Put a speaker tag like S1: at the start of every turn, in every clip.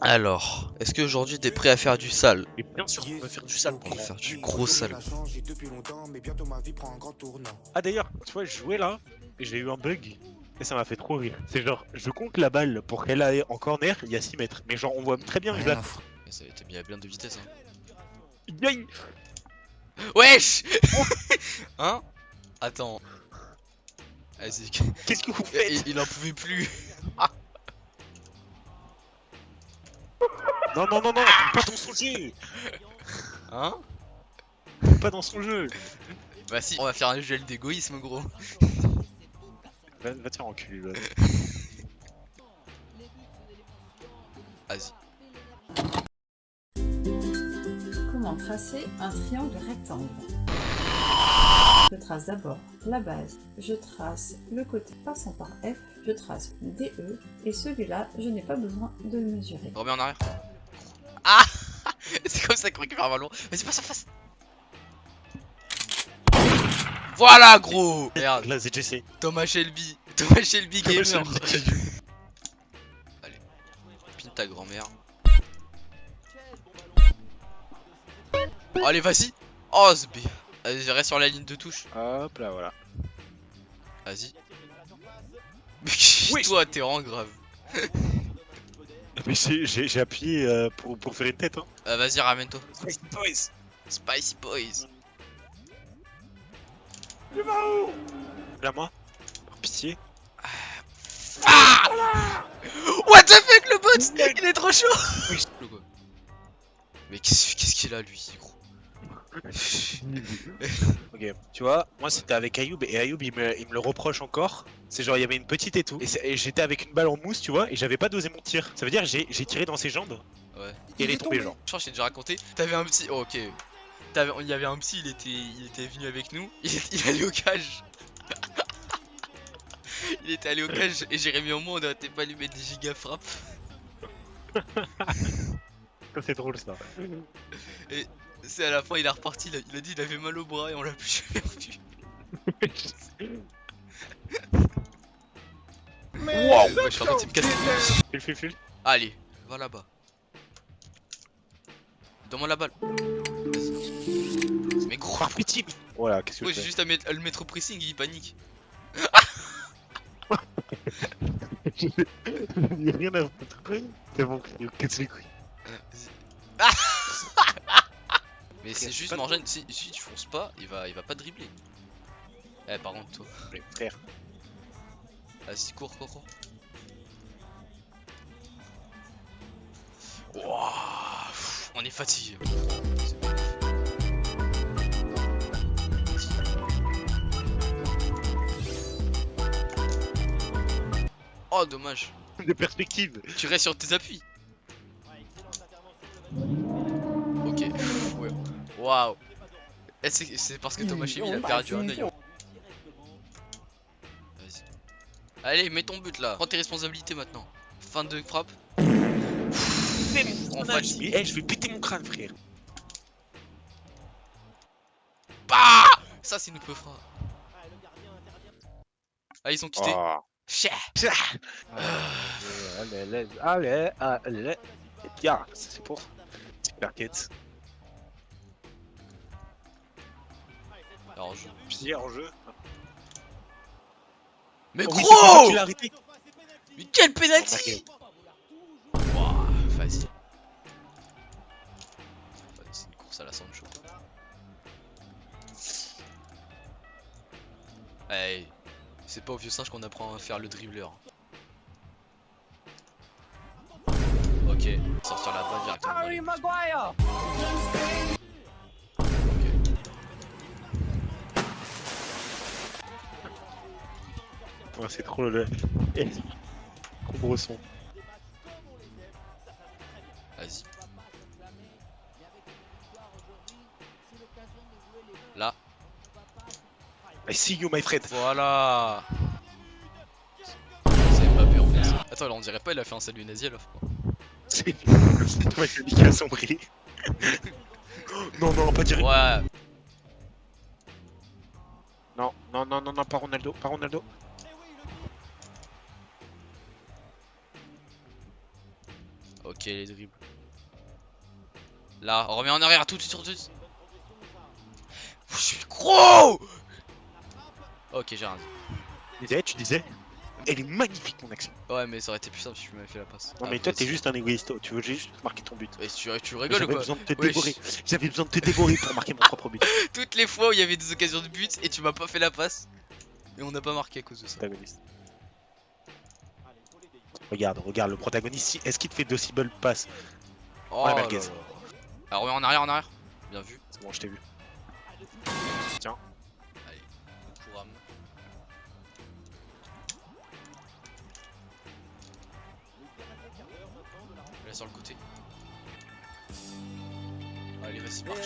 S1: Alors, est-ce qu'aujourd'hui t'es prêt à faire du sale?
S2: Et bien sûr qu'on va faire du sale,
S1: On va faire du gros sale.
S2: Ah d'ailleurs, tu vois, je jouais là, et j'ai eu un bug, et ça m'a fait trop rire. C'est genre, je compte la balle pour qu'elle aille en corner, il y a 6 mètres. Mais genre, on voit très bien que je
S1: Rien
S2: la...
S1: à foutre. Mais ça a été mis à plein de vitesse, hein.
S2: Aïe.
S1: Wesh.
S2: Oh,
S1: Hein? Attends. Vas-y.
S2: qu'est-ce que vous faites?
S1: Il en pouvait plus.
S2: Non, non, non, non, pas dans son jeu.
S1: Hein?
S2: Pas dans son jeu.
S1: Bah si, on va faire un duel d'égoïsme, gros.
S2: Va te faire enculer, là.
S1: Vas-y.
S3: Comment tracer un triangle rectangle? Je trace d'abord la base, je trace le côté passant par F, je trace DE, et celui-là, je n'ai pas besoin de le mesurer.
S1: Remets en arrière. Ah. C'est comme ça qu'on récupère un ballon. Vas-y, passe en face. Voilà, gros. Merde.
S2: Là, ZGC.
S1: Thomas Shelby. Thomas Shelby
S2: Thomas
S1: gamer.
S2: Shelby.
S1: Allez. Pine ta grand-mère. Oh, allez, vas-y. Oh, c'est bien. Vas-y, reste sur la ligne de touche.
S2: Hop là, voilà.
S1: Vas-y. Mais
S2: Oui.
S1: toi, t'es vraiment grave.
S2: Mais j'ai appuyé pour faire une tête, hein.
S1: Vas-y, ramène-toi.
S2: Spicy Boys.
S1: Spicy Boys.
S2: Tu vas où? Là, moi. Par pitié.
S1: Ah. What the fuck, le bot. Il est trop chaud.
S2: Oui.
S1: Mais qu'est-ce qu'il a, lui, gros?
S2: Ok, tu vois, moi c'était avec Ayoub et Ayoub il me le reproche encore. C'est genre il y avait une petite et tout. Et j'étais avec une balle en mousse, tu vois, et j'avais pas dosé mon tir. Ça veut dire j'ai tiré dans ses jambes
S1: Ouais.
S2: et elle est tombée, genre.
S1: Je crois que j'ai déjà raconté. T'avais un psy. Oh, ok. Il y avait un psy, il était venu avec nous. Il allait au cage. Il était allé au cage et Jérémy en moi, on n'arrêtait pas de lui mettre des giga frappes.
S2: Ça c'est drôle ça.
S1: Et c'est à la fin, il est reparti. Il a dit il avait mal au bras et on l'a plus jamais revu. Wow, ouais, je suis en train de me casser.
S2: File.
S1: Allez, va là-bas. Donne-moi la balle. Vas-y. Mais gros.
S2: Par pitié. Voilà, qu'est-ce que
S1: Ouais,
S2: je
S1: j'ai
S2: fais?
S1: juste à le mettre au pressing, il panique.
S2: J'ai rien à foutre. C'est bon, casse les couilles.
S1: Vas-y. Mais c'est
S2: Frère,
S1: juste
S2: pas
S1: Morgane, si tu fonces pas, il va pas dribbler. Eh, par contre, toi.
S2: Mais frère.
S1: Vas-y, cours. Wouah, on est fatigué. Oh, dommage.
S2: De perspective.
S1: Tu restes sur tes appuis. Ok. Ouais. Waouh. Eh, c'est parce que Thomas Chémy il a perdu un œil. Hein. Vas-y. Allez, mets ton but là. Prends tes responsabilités maintenant. Fin de frappe. On fatigue.
S2: Eh, je vais péter mon crâne, frère.
S1: Bah, ça c'est une peu frappe. Ah, ils sont quittés.
S2: Oh.
S1: Chais.
S2: Allez. Tiens, c'est pour. Superquette.
S1: Alors je.
S2: Pied en jeu.
S1: Mais
S2: Oh,
S1: gros
S2: oui, c'est pour ça qu'il a arrêté.
S1: Mais quel penalty. Wouah, facile. C'est une course à la Sancho. Hey, c'est pas au vieux singe qu'on apprend à faire le dribbleur. Ok, sortir la balle directement.
S4: Harry Maguire.
S2: Ouais, c'est trop le. Gros son.
S1: Vas-y. Là.
S2: I see you, my friend.
S1: Voilà. C'est Mbappé en fait. Attends, là on dirait pas il a fait un salut nazi à l'offre quoi.
S2: C'est toi qui a sombré. Non, pas direct.
S1: Ouais.
S2: Non, pas Ronaldo.
S1: Ok, les dribbles. Là, on remet en arrière tout de suite. Tout de suite. Je suis gros. Ok, j'ai rien dit.
S2: Tu disais elle est magnifique mon action.
S1: Ouais, mais ça aurait été plus simple si tu m'avais fait la passe.
S2: Non mais toi t'es juste un égoïste, tu veux juste marquer ton but.
S1: Et tu rigoles ou
S2: J'avais
S1: quoi?
S2: besoin de te
S1: Wesh.
S2: dévorer. J'avais besoin de te dévorer pour marquer mon propre but.
S1: Toutes les fois où il y avait des occasions de but et tu m'as pas fait la passe. Et on n'a pas marqué à cause de ça.
S2: Protagoniste. Regarde le protagoniste, est-ce qu'il te fait d'aussi belles passes?
S1: Oh
S2: la
S1: là
S2: merguez.
S1: là. Alors remet en arrière. Bien vu.
S2: C'est bon, je t'ai vu.
S1: Allez, on pourra. Là sur le côté. Allez, vas-y, marche.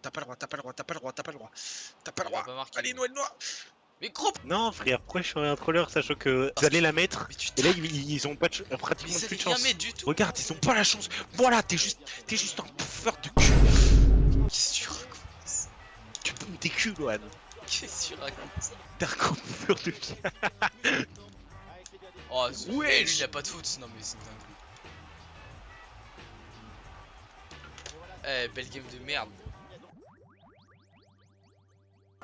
S2: T'as pas le droit.
S1: Il va pas marquer.
S2: Allez, Noël noir.
S1: Mais gros.
S2: Non frère, pourquoi je suis un troller sachant que vous allez la mettre
S1: Mais tu
S2: et là ils ont pas de
S1: mais
S2: pratiquement
S1: ça
S2: plus de
S1: fait rien
S2: chance.
S1: mettre du tout.
S2: Regarde, ils ont pas la chance. Voilà, t'es juste un bouffeur de cul.
S1: Qu'est-ce que tu racontes?
S2: Tu boumes tes culs, Lohan.
S1: Qu'est-ce que tu racontes?
S2: T'es un gros bouffeur de chien.
S1: Oh,
S2: Wesh.
S1: lui il a pas de faute. Non, mais c'est une dinguerie. Eh, belle game de merde.